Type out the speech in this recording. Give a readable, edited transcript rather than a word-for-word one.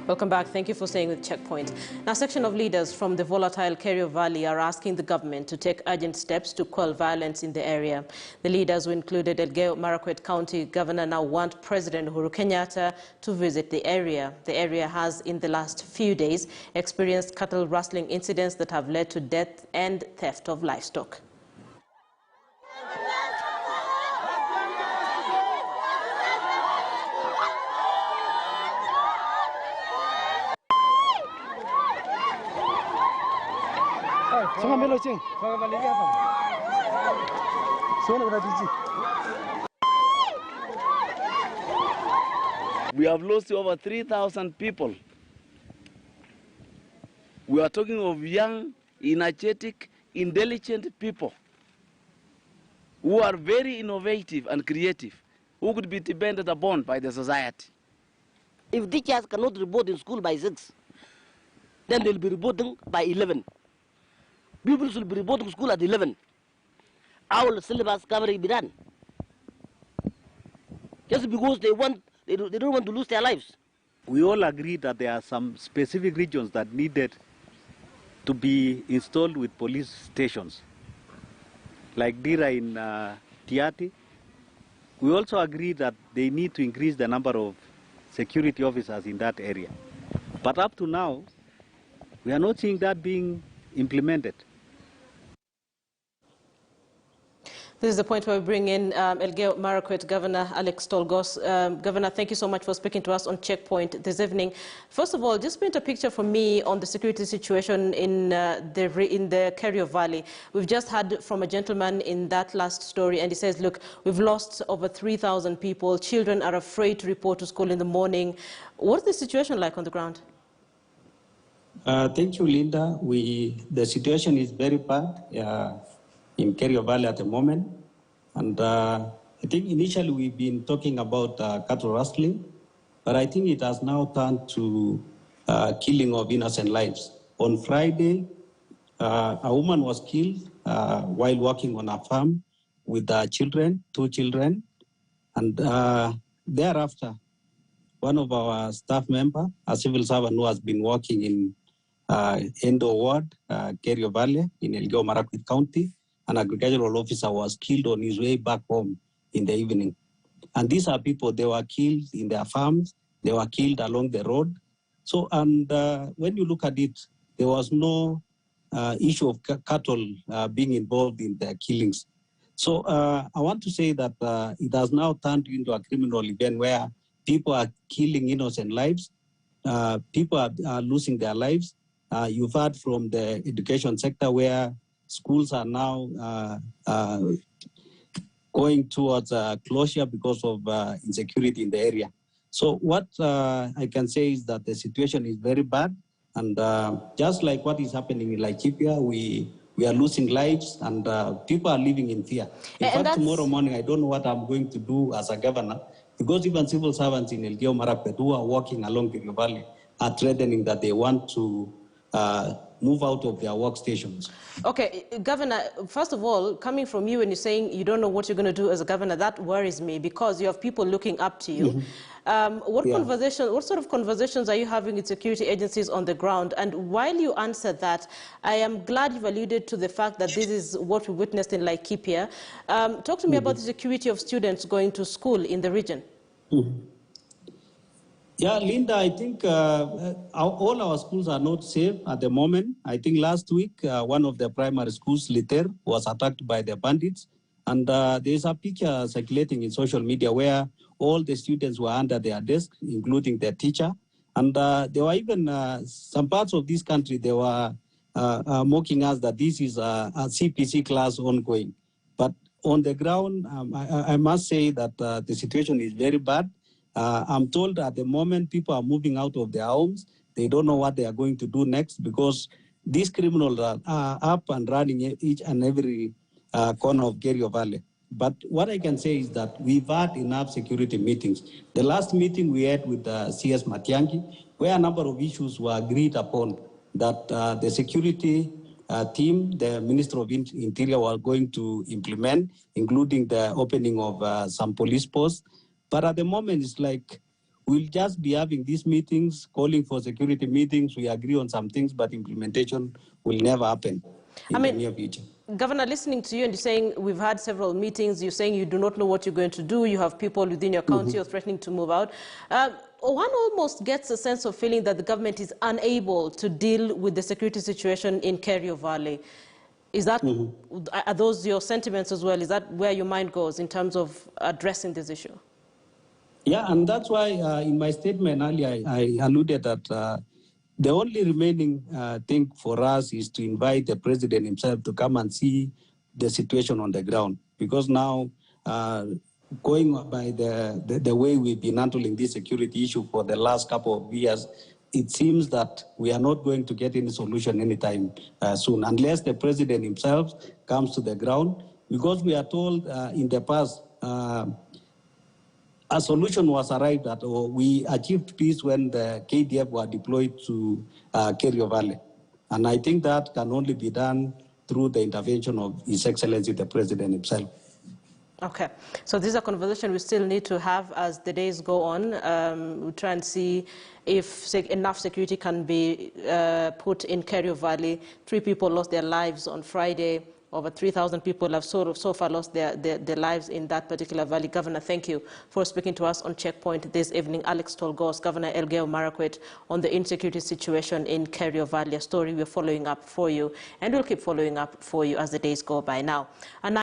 Welcome back. Thank you for staying with Checkpoint. Now, a section of leaders from the volatile Kerio Valley are asking the government to take urgent steps to quell violence in the area. The leaders, who included Elgeyo Marakwet County Governor, now want President Uhuru Kenyatta to visit the area. The area has, in the last few days, experienced cattle rustling incidents that have led to death and theft of livestock. We have lost over 3,000 people. We are talking of young, energetic, intelligent people who are very innovative and creative, who could be depended upon by the society. If teachers cannot report in school by 6, then they'll be reporting by 11. People should be reporting school at 11. How will syllabus covering be done? Just because they don't want to lose their lives. We all agree that there are some specific regions that needed to be installed with police stations, like Dira in Tiati. We also agree that they need to increase the number of security officers in that area. But up to now, we are not seeing that being implemented. This is the point where we bring in Elgeyo Marakwet Governor Alex Tolgos. Governor, thank you so much for speaking to us on Checkpoint this evening. First of all, just paint a picture for me on the security situation in the Kerio Valley. We've just heard from a gentleman in that last story, and he says, look, we've lost over 3,000 people. Children are afraid to report to school in the morning. What's the situation like on the ground? Thank you, Linda. The situation is very bad in Kerio Valley at the moment. And I think initially we've been talking about cattle rustling, but I think it has now turned to killing of innocent lives. On Friday, a woman was killed while working on a farm with children, 2 children. And thereafter, one of our staff members, a civil servant who has been working in Endo Ward, Kerio Valley in Elgeyo Marakwet County, an agricultural officer was killed on his way back home in the evening. And these are people, they were killed in their farms, they were killed along the road. So, and when you look at it, there was no issue of cattle being involved in the killings. So I want to say that it has now turned into a criminal event where people are killing innocent lives, people are losing their lives. You've heard from the education sector where schools are now going towards closure because of insecurity in the area. So what I can say is that the situation is very bad, and just like what is happening in Laikipia, we are losing lives, and people are living in fear. In fact, tomorrow morning, I don't know what I'm going to do as a governor, because even civil servants in Elgeyo Marakwet who are walking along the valley are threatening that they want to move out of their workstations. Okay, Governor, first of all, coming from you and you're saying you don't know what you're going to do as a governor, that worries me because you have people looking up to you. What sort of conversations are you having with security agencies on the ground? And while you answer that, I am glad you've alluded to the fact that this is what we witnessed in Laikipia. Talk to me about the security of students going to school in the region. Yeah, Linda, I think all our schools are not safe at the moment. I think last week, one of the primary schools, Liter, was attacked by the bandits. And there's a picture circulating in social media where all the students were under their desk, including their teacher. And there were even some parts of this country, they were mocking us that this is a CPC class ongoing. But on the ground, I must say that the situation is very bad. I'm told at the moment people are moving out of their homes. They don't know what they are going to do next because these criminals are up and running each and every corner of Kerio Valley. But what I can say is that we've had enough security meetings. The last meeting we had with CS Matiang'i, where a number of issues were agreed upon, that the security team, the Minister of Interior, were going to implement, including the opening of some police posts. But at the moment, it's like we'll just be having these meetings, calling for security meetings. We agree on some things, but implementation will never happen in the near future. Governor, listening to you and you're saying we've had several meetings, you're saying you do not know what you're going to do, you have people within your county who are threatening to move out. One almost gets a sense of feeling that the government is unable to deal with the security situation in Kerio Valley. Is that, are those your sentiments as well? Is that where your mind goes in terms of addressing this issue? Yeah, and that's why in my statement earlier, I alluded that the only remaining thing for us is to invite the president himself to come and see the situation on the ground. Because now, going by the way we've been handling this security issue for the last couple of years, it seems that we are not going to get any solution anytime soon, unless the president himself comes to the ground. Because we are told in the past, a solution was arrived at, or we achieved peace when the KDF were deployed to Kerio Valley. And I think that can only be done through the intervention of His Excellency, the President himself. Okay, so this is a conversation we still need to have as the days go on. We'll try and see if enough security can be put in Kerio Valley. 3 people lost their lives on Friday. Over 3,000 people have so far lost their lives in that particular valley. Governor, thank you for speaking to us on Checkpoint this evening. Alex Tolgos, Governor Elgeyo Marakwet, on the insecurity situation in Kerio Valley, a story we're following up for you, and we'll keep following up for you as the days go by now. And now